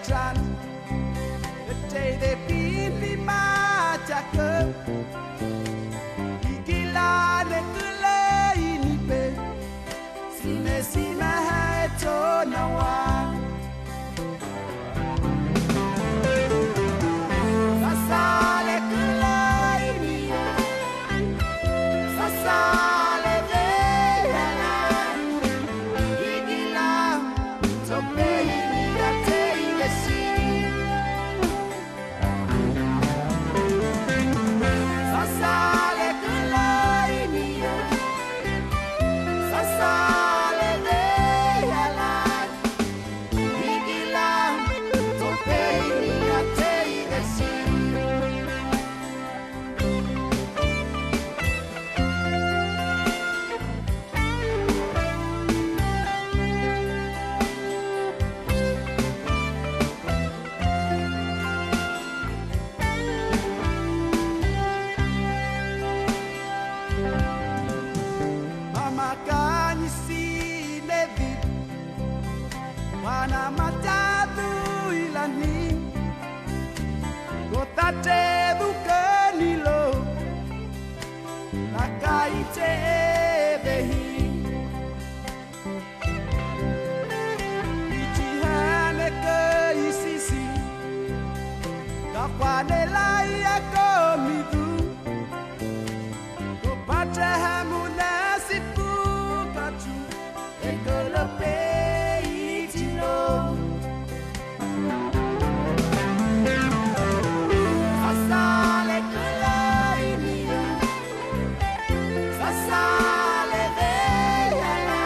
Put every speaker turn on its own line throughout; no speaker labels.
tran Tei de pili machaka Igila ne kule inipe Sine sina haeto na wa Sasale kule inia Sasale veana Igila tope inia tei de si Sasale kule inia Sasale veana Igila tope inia tei de si Mama kanisi nevid Wana matadu ilani Gotate dukanilo Nakaite vehi Ichihane ke isisi Kakwane lai akomidu Gopate hamuna sipu katu Ekolope itilo Sasale kulaimia Sasale veyala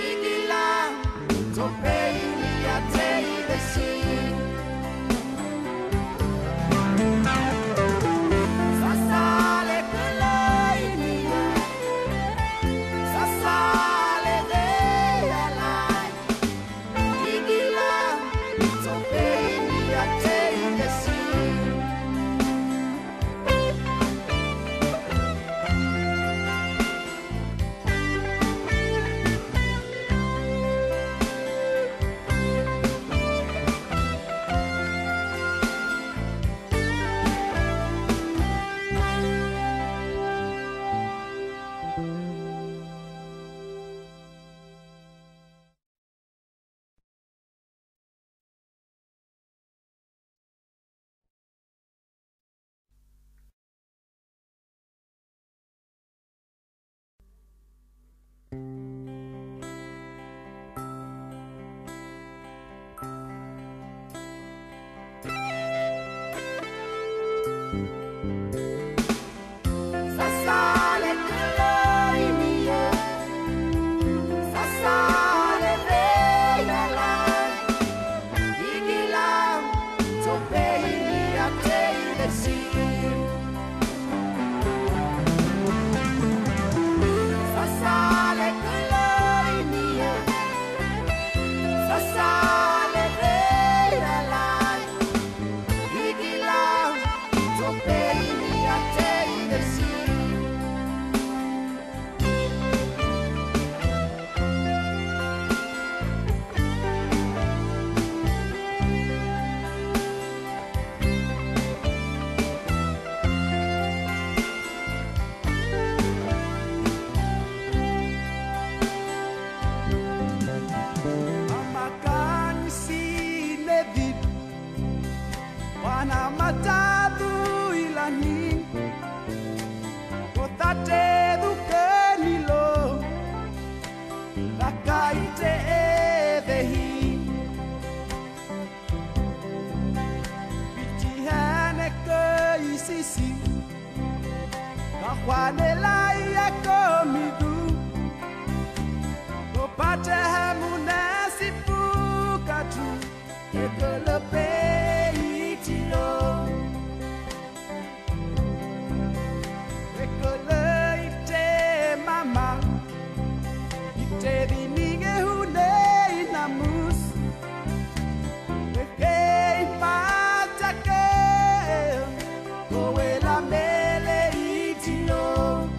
Igila tope inia tei desi Sasale kulaimia Sasale veyala Igila tope inia tei desi Sasale kulaimia Sasale veyala Igila tope inia tei desi Sasale kulaimia Sasale veyala Igila tope inia tei desi Makan si nevid Wana matadu ilani Kotate dukanilo Nakaite vehi Pichihane ke isisi Kakwane lai akomidu Kopate hamuna sipu katu Ekolope itilo Ekole ite mama Ite dininge hune inamus Eke ipatake Kowe la mele itilo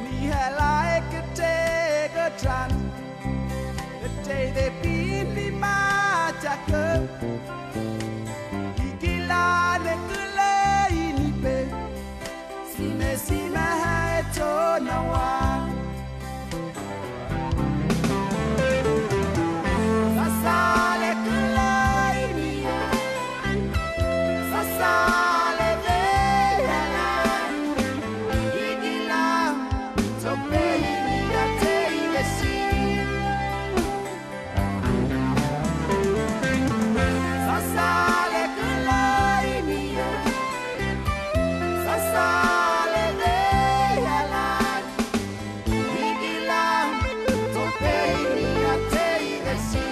Ni hela eke que Igila le kule inipe Sine sime haeto na wa Sasa le kule inipe Sasa le veyala Igila tope iniate ilesi Sasale kulaimia, sasale veyalan, igilan, topeinia teivesi.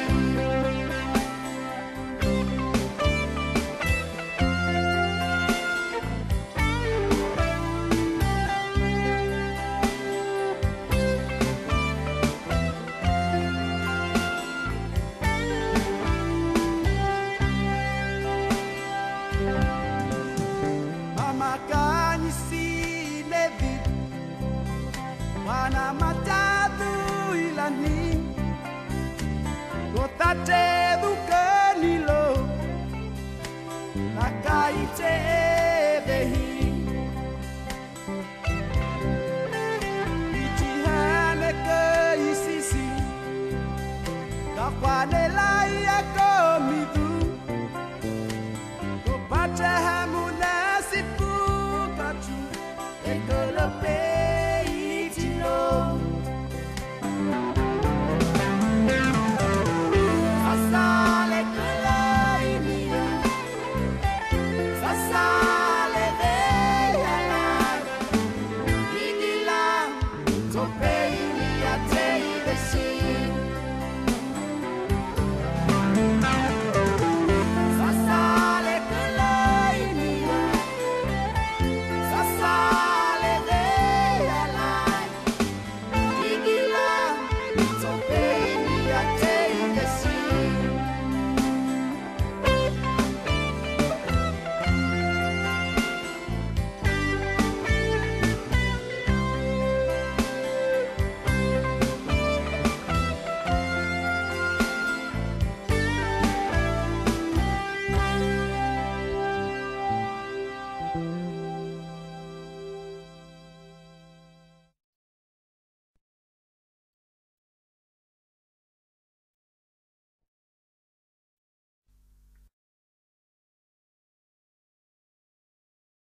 Mamakani si David Wana matatu ilani Kotate